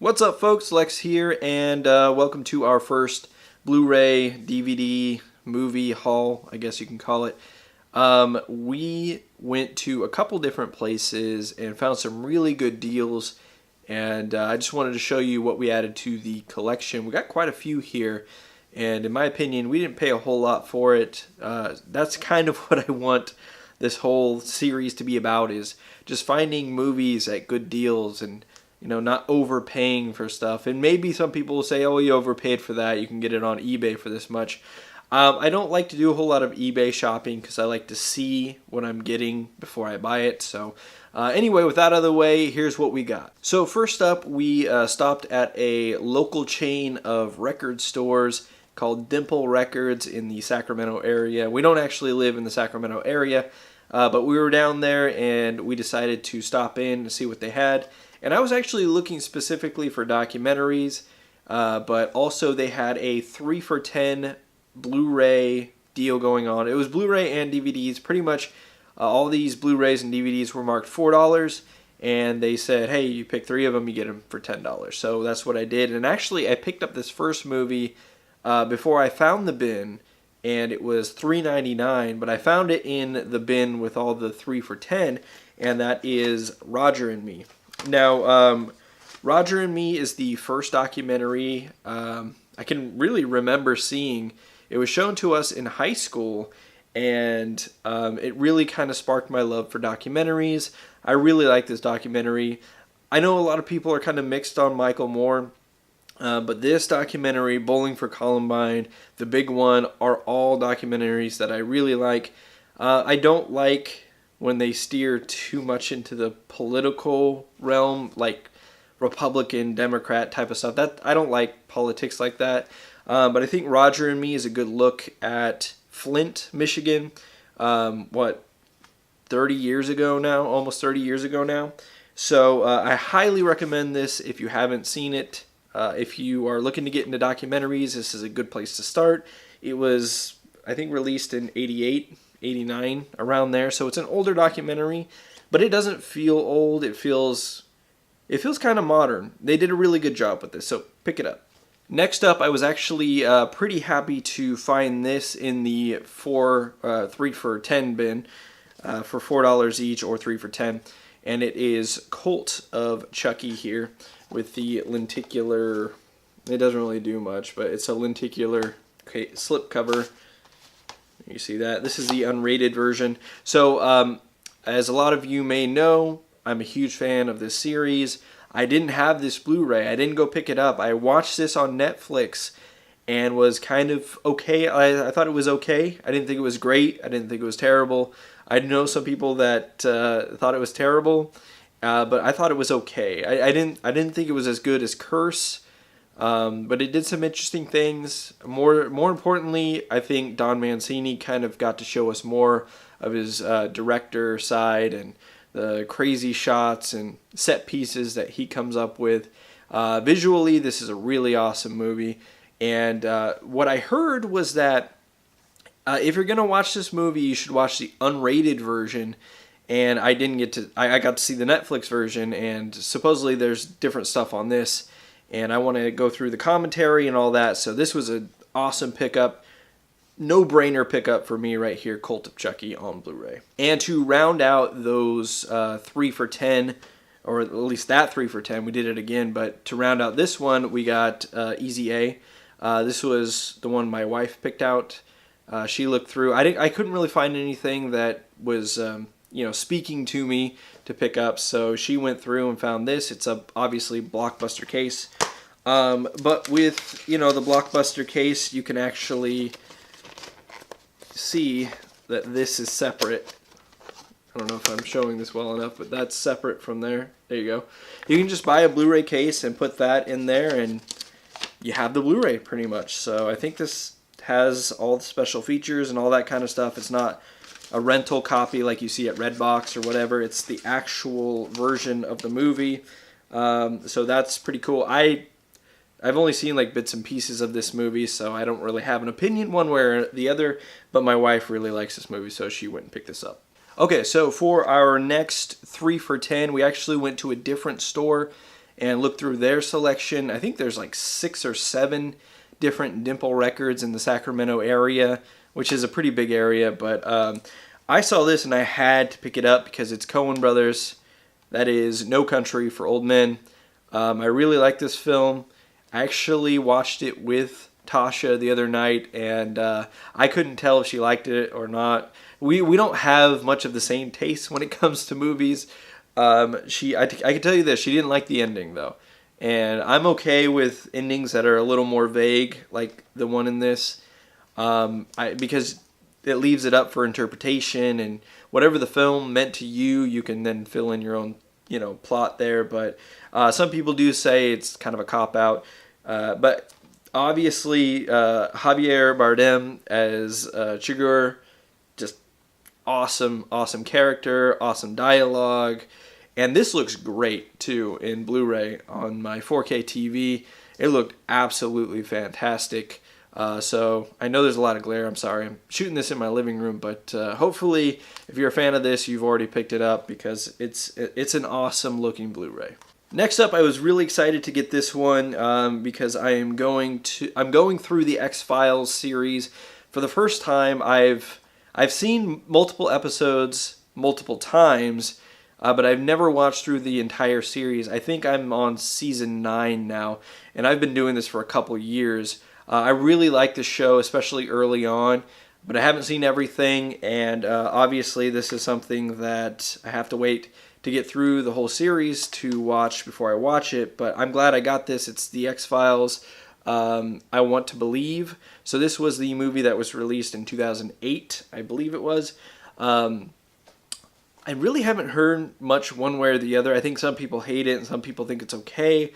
What's up, folks? Lex here, and welcome to our first Blu-ray DVD movie haul, I guess you can call it. We went to a couple different places and found some really good deals, and I just wanted to show you what we added to the collection. We got quite a few here, and in my opinion, we didn't pay a whole lot for it. That's kind of what I want this whole series to be about, is just finding movies at good deals and not overpaying for stuff. And maybe some people will say, oh, you overpaid for that. You can get it on eBay for this much. I don't like to do a whole lot of eBay shopping because I like to see what I'm getting before I buy it. So anyway, with that out of the way, here's what we got. So first up, we stopped at a local chain of record stores called Dimple Records in the Sacramento area. We don't actually live in the Sacramento area, but we were down there and we decided to stop in and see what they had. And I was actually looking specifically for documentaries, but also they had a 3 for $10 Blu-ray deal going on. It was Blu-ray and DVDs. Pretty much all these Blu-rays and DVDs were marked $4, and they said, hey, you pick 3 of them, you get them for $10. So that's what I did. And actually, I picked up this first movie before I found the bin, and it was $3.99, but I found it in the bin with all the 3 for $10, and that is Roger and Me. Now, Roger and Me is the first documentary I can really remember seeing. It was shown to us in high school, and it really kind of sparked my love for documentaries. I really like this documentary. I know a lot of people are kind of mixed on Michael Moore, but this documentary, Bowling for Columbine, The Big One, are all documentaries that I really like. I don't like when they steer too much into the political realm, like Republican, Democrat type of stuff. That I don't like politics like that. But I think Roger and Me is a good look at Flint, Michigan. 30 years ago now, almost 30 years ago now. So I highly recommend this if you haven't seen it. If you are looking to get into documentaries, this is a good place to start. It was, I think, released in 88. 89, around there, so it's an older documentary, but it doesn't feel old. It feels kind of modern. They did a really good job with this, so pick it up. Next up, I was actually pretty happy to find this in the 3 for $10 bin for $4 each, or 3 for $10, and it is Cult of Chucky here with the lenticular. It doesn't really do much, but it's a lenticular slip cover. You see that? This is the unrated version. So, as a lot of you may know, I'm a huge fan of this series. I didn't have this Blu-ray. I didn't go pick it up. I watched this on Netflix and was kind of okay. I thought it was okay. I didn't think it was great. I didn't think it was terrible. I know some people that thought it was terrible, but I thought it was okay. I didn't think it was as good as Curse. But it did some interesting things. More importantly, I think Don Mancini kind of got to show us more of his director side and the crazy shots and set pieces that he comes up with. Visually, this is a really awesome movie. And what I heard was that if you're going to watch this movie, you should watch the unrated version. And I didn't get to. I got to see the Netflix version, and supposedly there's different stuff on this. And I want to go through the commentary and all that. So this was an awesome pickup. No-brainer pickup for me right here, Cult of Chucky on Blu-ray. And to round out those 3 for $10, or at least that 3 for $10, we did it again. But to round out this one, we got Easy A. This was the one my wife picked out. She looked through. I couldn't really find anything that was speaking to me to pick up, so she went through and found this. It's a obviously blockbuster case, but with the blockbuster case, you can actually see that this is separate. I don't know if I'm showing this well enough, but that's separate from there. There you go. You can just buy a Blu-ray case and put that in there, and you have the Blu-ray pretty much. So I think this has all the special features and all that kind of stuff. It's not a rental copy like you see at Redbox or whatever. It's the actual version of the movie. So that's pretty cool. I've only seen like bits and pieces of this movie, so I don't really have an opinion one way or the other, but my wife really likes this movie, so she went and picked this up. Okay, so for our next 3 for $10, we actually went to a different store and look through their selection. I think there's like 6 or 7 different Dimple Records in the Sacramento area, which is a pretty big area. But I saw this and I had to pick it up because it's Coen Brothers. That is No Country for Old Men. I really like this film. I actually watched it with Tasha the other night, and I couldn't tell if she liked it or not. We don't have much of the same taste when it comes to movies. I can tell you this, she didn't like the ending though. And I'm okay with endings that are a little more vague, like the one in this, because it leaves it up for interpretation, and whatever the film meant to you, you can then fill in your own, plot there. But some people do say it's kind of a cop-out. But obviously, Javier Bardem as Chigurh, just awesome character, awesome dialogue. And this looks great, too, in Blu-ray on my 4K TV. It looked absolutely fantastic. So I know there's a lot of glare. I'm sorry. I'm shooting this in my living room. But hopefully, if you're a fan of this, you've already picked it up because it's an awesome-looking Blu-ray. Next up, I was really excited to get this one because I'm going through the XFiles series for the first time. I've seen multiple episodes multiple times, but I've never watched through the entire series. I think I'm on season 9 now, and I've been doing this for a couple years. I really like the show, especially early on, but I haven't seen everything, and obviously this is something that I have to wait to get through the whole series to watch before I watch it. But I'm glad I got this. It's the X-Files, I Want to Believe. So this was the movie that was released in 2008, I believe it was. I really haven't heard much one way or the other. I think some people hate it and some people think it's okay.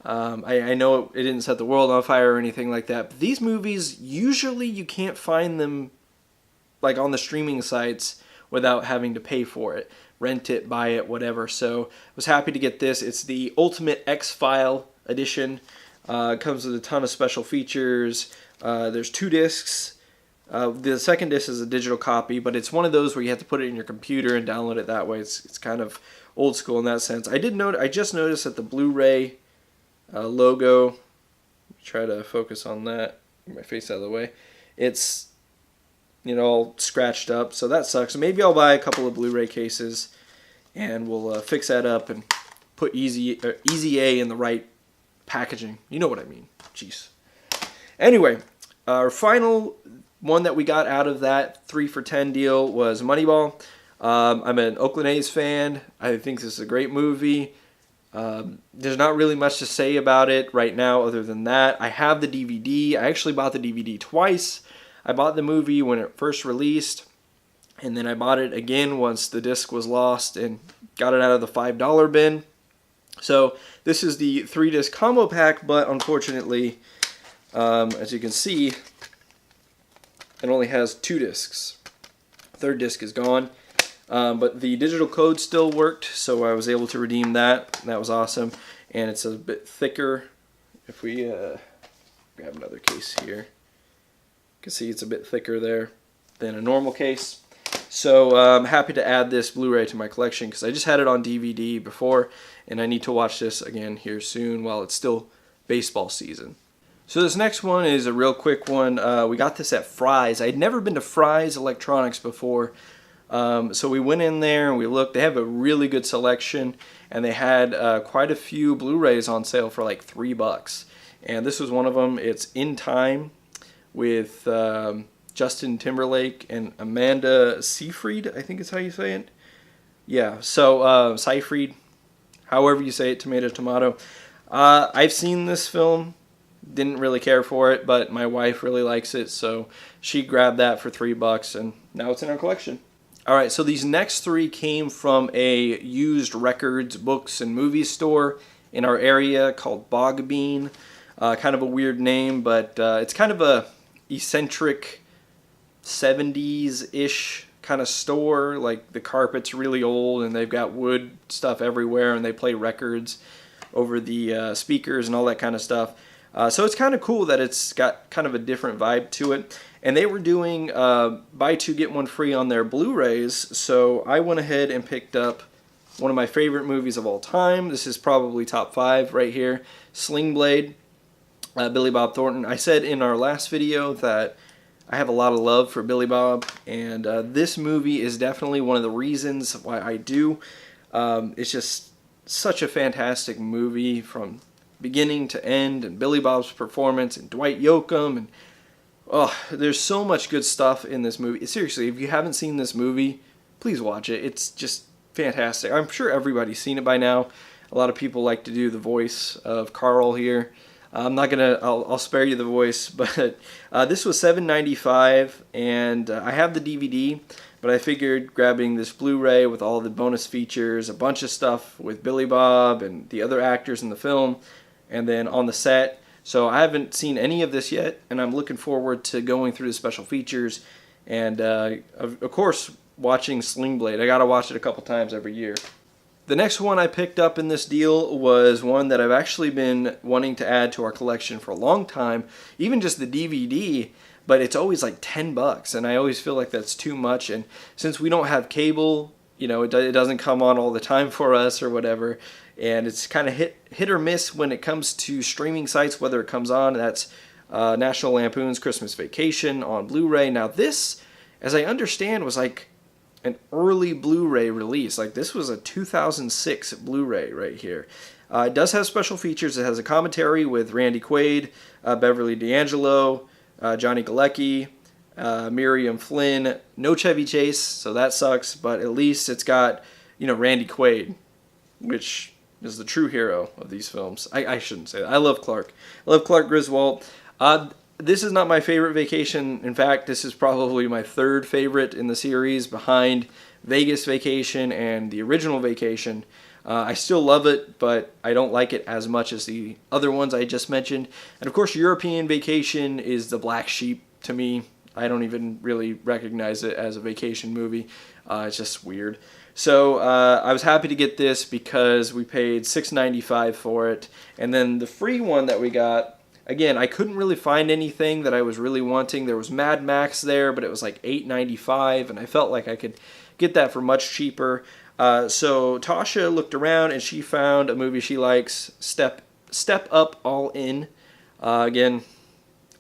I know it didn't set the world on fire or anything like that. But these movies, usually you can't find them like on the streaming sites without having to pay for it. Rent it, buy it, whatever. So I was happy to get this. It's the Ultimate X-File edition. It comes with a ton of special features. There's 2 discs. The second disc is a digital copy, but it's one of those where you have to put it in your computer and download it that way. It's kind of old school in that sense. I just noticed that the Blu-ray logo, try to focus on that, get my face out of the way, it's all scratched up, so that sucks. Maybe I'll buy a couple of Blu-ray cases and we'll fix that up and put Easy A in the right packaging. You know what I mean. Jeez. Anyway, our final one that we got out of that 3 for $10 deal was Moneyball. I'm an Oakland A's fan. I think this is a great movie. There's not really much to say about it right now other than that. I have the DVD. I actually bought the DVD twice. I bought the movie when it first released, and then I bought it again once the disc was lost and got it out of the $5 bin. So this is the 3-disc combo pack, but unfortunately, as you can see, it only has 2 discs. Third disc is gone, but the digital code still worked, so I was able to redeem that. That was awesome, and it's a bit thicker. If we grab another case here, you can see it's a bit thicker there than a normal case. So I'm happy to add this Blu-ray to my collection because I just had it on DVD before, and I need to watch this again here soon while it's still baseball season. So this next one is a real quick one. We got this at Fry's. I had never been to Fry's Electronics before, so we went in there and we looked. They have a really good selection, and they had quite a few Blu-rays on sale for like $3. And this was one of them. It's In Time with Justin Timberlake and Amanda Seyfried, I think is how you say it. Yeah, so Seyfried, however you say it, tomato. I've seen this film. Didn't really care for it, but my wife really likes it, so she grabbed that for $3, and now it's in our collection. Alright, so these next 3 came from a used records, books, and movies store in our area called Bogbean. Kind of a weird name, but it's kind of a eccentric 70s-ish kind of store. Like, the carpet's really old, and they've got wood stuff everywhere, and they play records over the speakers and all that kind of stuff. So it's kind of cool that it's got kind of a different vibe to it. And they were doing buy 2 get 1 free on their Blu-rays, so I went ahead and picked up one of my favorite movies of all time. This is probably top 5 right here. Slingblade, Billy Bob Thornton. I said in our last video that I have a lot of love for Billy Bob, and this movie is definitely one of the reasons why I do. It's just such a fantastic movie from beginning to end, and Billy Bob's performance, and Dwight Yoakam, and there's so much good stuff in this movie. Seriously, if you haven't seen this movie, please watch it. It's just fantastic. I'm sure everybody's seen it by now. A lot of people like to do the voice of Carl here. I'm not gonna. I'll spare you the voice, but this was $7.95, and I have the DVD. But I figured grabbing this Blu-ray with all the bonus features, a bunch of stuff with Billy Bob and the other actors in the film, and then on the set. So I haven't seen any of this yet, and I'm looking forward to going through the special features, and of course watching Slingblade. I gotta watch it a couple times every year. The next one I picked up in this deal was one that I've actually been wanting to add to our collection for a long time, even just the DVD, but it's always like $10, and I always feel like that's too much. And since we don't have cable, you know, it doesn't come on all the time for us or whatever, and it's kind of hit or miss when it comes to streaming sites, whether it comes on. That's National Lampoon's Christmas Vacation on Blu-ray. Now this, as I understand, was like an early Blu-ray release. Like this was a 2006 Blu-ray right here. It does have special features. It has a commentary with Randy Quaid, Beverly D'Angelo, Johnny Galecki, Miriam Flynn. No Chevy Chase, so that sucks. But at least it's got, you know, Randy Quaid, which is the true hero of these films. I shouldn't say that. I love Clark. I love Clark Griswold. This is not my favorite Vacation. In fact, this is probably my third favorite in the series, behind Vegas Vacation and the original Vacation. I still love it, but I don't like it as much as the other ones I just mentioned. And of course, European Vacation is the black sheep to me. I don't even really recognize it as a vacation movie. It's just weird. So I was happy to get this because we paid $6.95 for it. And then the free one that we got, again, I couldn't really find anything that I was really wanting. There was Mad Max there, but it was like $8.95, and I felt like I could get that for much cheaper. So Tasha looked around, and she found a movie she likes, Step Up All In. Again,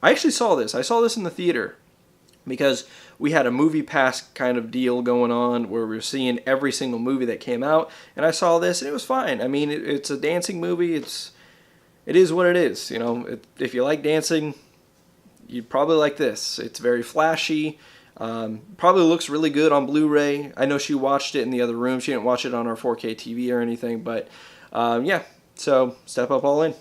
I actually saw this. I saw this in the theater because we had a movie pass kind of deal going on where we were seeing every single movie that came out, and I saw this, and it was fine. I mean, it's a dancing movie. It is what it is. You know, if you like dancing, you'd probably like this. It's very flashy. Probably looks really good on Blu-ray. I know she watched it in the other room. She didn't watch it on our 4K TV or anything, but yeah. So Step Up All In.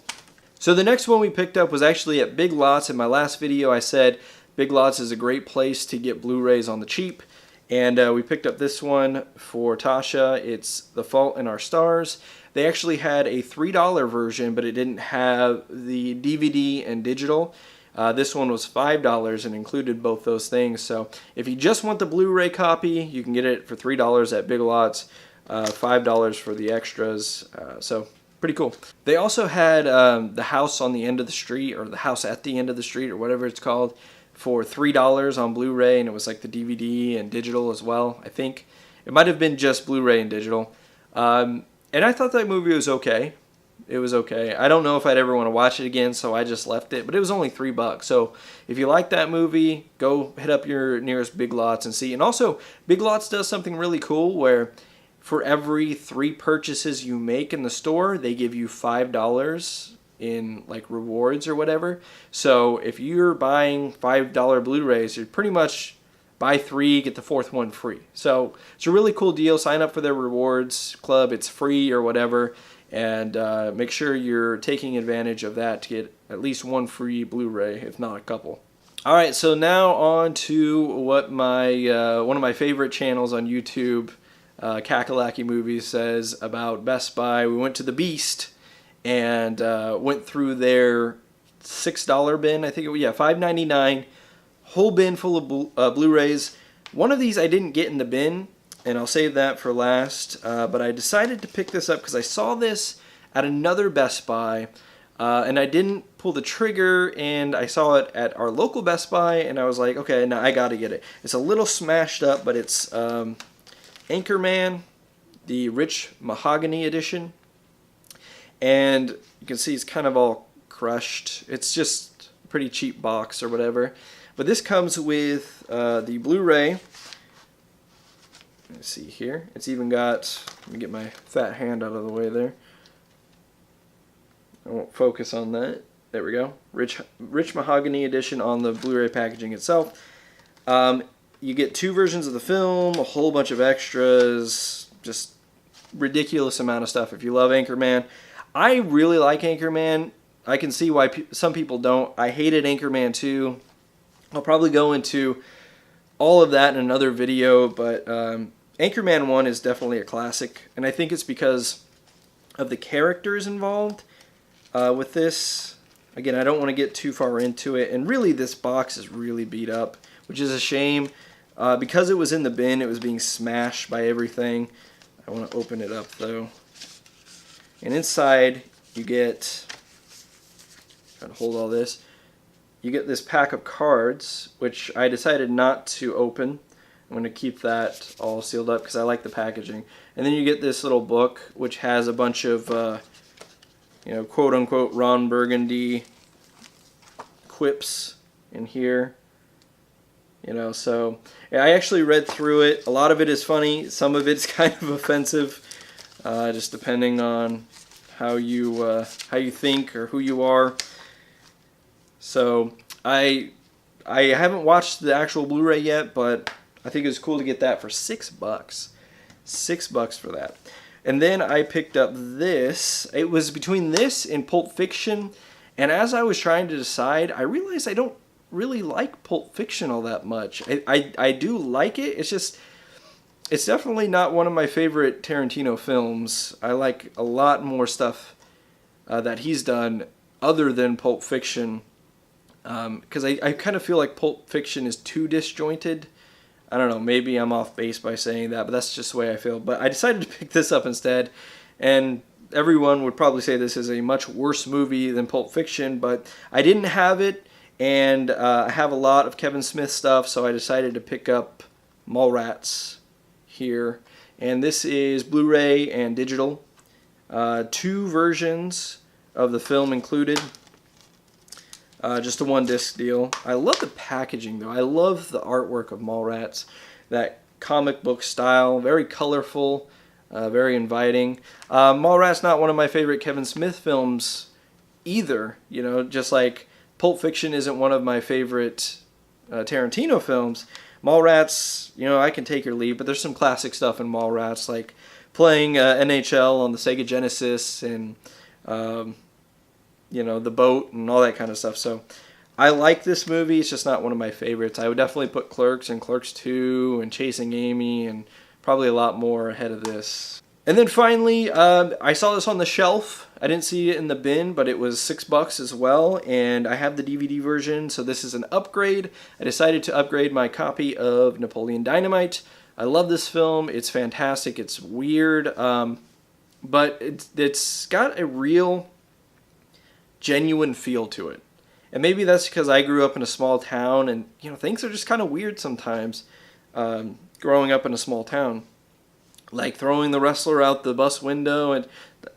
So the next one we picked up was actually at Big Lots. In my last video, I said Big Lots is a great place to get Blu-rays on the cheap, and we picked up this one for Tasha. It's The Fault in Our Stars. They actually had a $3 version, but it didn't have the DVD and digital. This one was $5 and included both those things. So if you just want the Blu-ray copy, you can get it for $3 at Big Lots, $5 for the extras. So pretty cool. They also had The House on the End of the Street, or The House at the End of the Street, or whatever it's called, for $3 on Blu-ray, and it was like the DVD and digital as well, I think. It might have been just Blu-ray and digital. And I thought that movie was okay. It was okay. I don't know if I'd ever want to watch it again, so I just left it. But it was only $3. So if you like that movie, go hit up your nearest Big Lots and see. And also, Big Lots does something really cool where for every 3 purchases you make in the store, they give you $5 in like rewards or whatever. So if you're buying $5 Blu-rays, you're pretty much buy 3, get the 4th one free. So it's a really cool deal. Sign up for their rewards club. It's free or whatever. And make sure you're taking advantage of that to get at least 1 free Blu-ray, if not a couple. All right, so now on to what my one of my favorite channels on YouTube, Kakalaki Movies, says about Best Buy. We went to the Beast and went through their $6 bin. I think it was, yeah, $5.99. Whole bin full of Blu-rays. One of these I didn't get in the bin, and I'll save that for last. But I decided to pick this up because I saw this at another Best Buy, and I didn't pull the trigger, and I saw it at our local Best Buy, and I was like, okay, now I gotta get it. It's a little smashed up, but it's Anchorman, the Rich Mahogany edition. And you can see it's kind of all crushed. It's just a pretty cheap box or whatever. But this comes with the Blu-ray. Let's see here. It's even got, let me get my fat hand out of the way there. I won't focus on that. There we go. Rich Mahogany edition on the Blu-ray packaging itself. You get 2 versions of the film, a whole bunch of extras, just ridiculous amount of stuff. If you love Anchorman, I really like Anchorman. I can see why some people don't. I hated Anchorman 2. I'll probably go into all of that in another video, but Anchorman 1 is definitely a classic, and I think it's because of the characters involved with this. Again, I don't want to get too far into it, and really this box is really beat up, which is a shame. Because it was in the bin, it was being smashed by everything. I want to open it up though. And inside you get, trying to hold all this, you get this pack of cards, which I decided not to open. I'm going to keep that all sealed up because I like the packaging. And then you get this little book, which has a bunch of, quote-unquote Ron Burgundy quips in here. So yeah, I actually read through it. A lot of it is funny. Some of it's kind of offensive, just depending on how you think or who you are. So I haven't watched the actual Blu-ray yet, but I think it was cool to get that for $6. $6 for that. And then I picked up this. It was between this and Pulp Fiction, and as I was trying to decide, I realized I don't really like Pulp Fiction all that much. I do like it. It's definitely not one of my favorite Tarantino films. I like a lot more stuff that he's done other than Pulp Fiction, because I kind of feel like Pulp Fiction is too disjointed. I don't know, maybe I'm off base by saying that, but that's just the way I feel. But I decided to pick this up instead, and everyone would probably say this is a much worse movie than Pulp Fiction, but I didn't have it. And I have a lot of Kevin Smith stuff, so I decided to pick up Mallrats here. And this is Blu-ray and digital. 2 versions of the film included. Just a 1-disc deal. I love the packaging, though. I love the artwork of Mallrats. That comic book style, very colorful, very inviting. Mallrats not one of my favorite Kevin Smith films either. Just like Pulp Fiction isn't one of my favorite Tarantino films. Mallrats, I can take or leave, but there's some classic stuff in Mallrats, like playing NHL on the Sega Genesis and, the boat and all that kind of stuff. So I like this movie. It's just not one of my favorites. I would definitely put Clerks and Clerks 2 and Chasing Amy and probably a lot more ahead of this. And then finally, I saw this on the shelf. I didn't see it in the bin, but it was $6 as well, and I have the DVD version, so this is an upgrade. I decided to upgrade my copy of Napoleon Dynamite. I love this film. It's fantastic. It's weird, but it's got a real, genuine feel to it. And maybe that's because I grew up in a small town, and things are just kind of weird sometimes growing up in a small town. Like throwing the wrestler out the bus window, and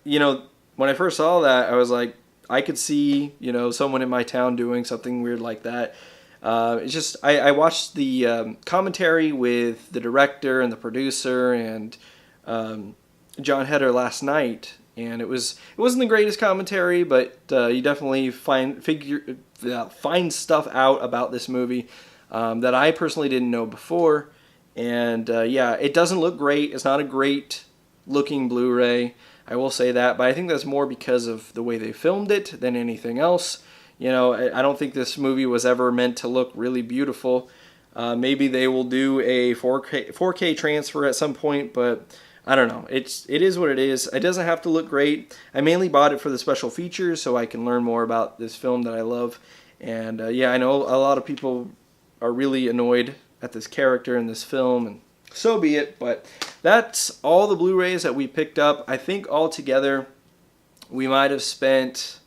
when I first saw that, I was like, I could see someone in my town doing something weird like that. It's just I watched the commentary with the director and the producer and John Heder last night, and it wasn't the greatest commentary, but you definitely find stuff out about this movie that I personally didn't know before. And it doesn't look great. It's not a great looking Blu-ray, I will say that, but I think that's more because of the way they filmed it than anything else. I don't think this movie was ever meant to look really beautiful. Maybe they will do a 4K transfer at some point, but I don't know. It is what it is. It doesn't have to look great. I mainly bought it for the special features so I can learn more about this film that I love. And I know a lot of people are really annoyed at this character in this film, and so be it. But that's all the Blu-rays that we picked up. I think altogether we might have spent,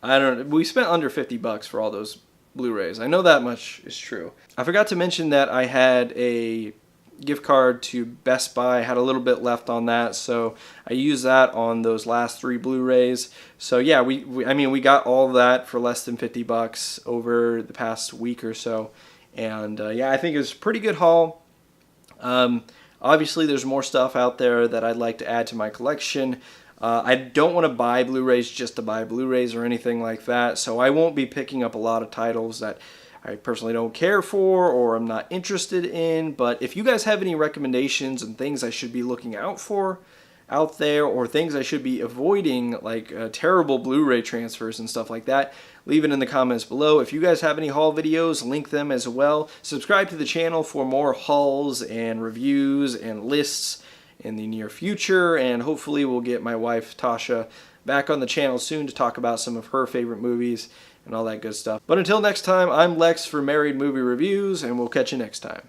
we spent under $50 for all those Blu-rays. I know that much is true. I forgot to mention that I had a gift card to Best Buy. I had a little bit left on that, so I used that on those last 3 Blu-rays. So yeah, we got all that for less than $50 over the past week or so, and yeah, I think it was a pretty good haul. Obviously, there's more stuff out there that I'd like to add to my collection. I don't want to buy Blu-rays just to buy Blu-rays or anything like that, so I won't be picking up a lot of titles that I personally don't care for or I'm not interested in. But if you guys have any recommendations and things I should be looking out for out there, or things I should be avoiding, like terrible Blu-ray transfers and stuff like that, leave it in the comments below. If you guys have any haul videos, link them as well. Subscribe to the channel for more hauls and reviews and lists in the near future, and hopefully we'll get my wife Tasha back on the channel soon to talk about some of her favorite movies and all that good stuff. But until next time, I'm Lex for Married Movie Reviews, and we'll catch you next time.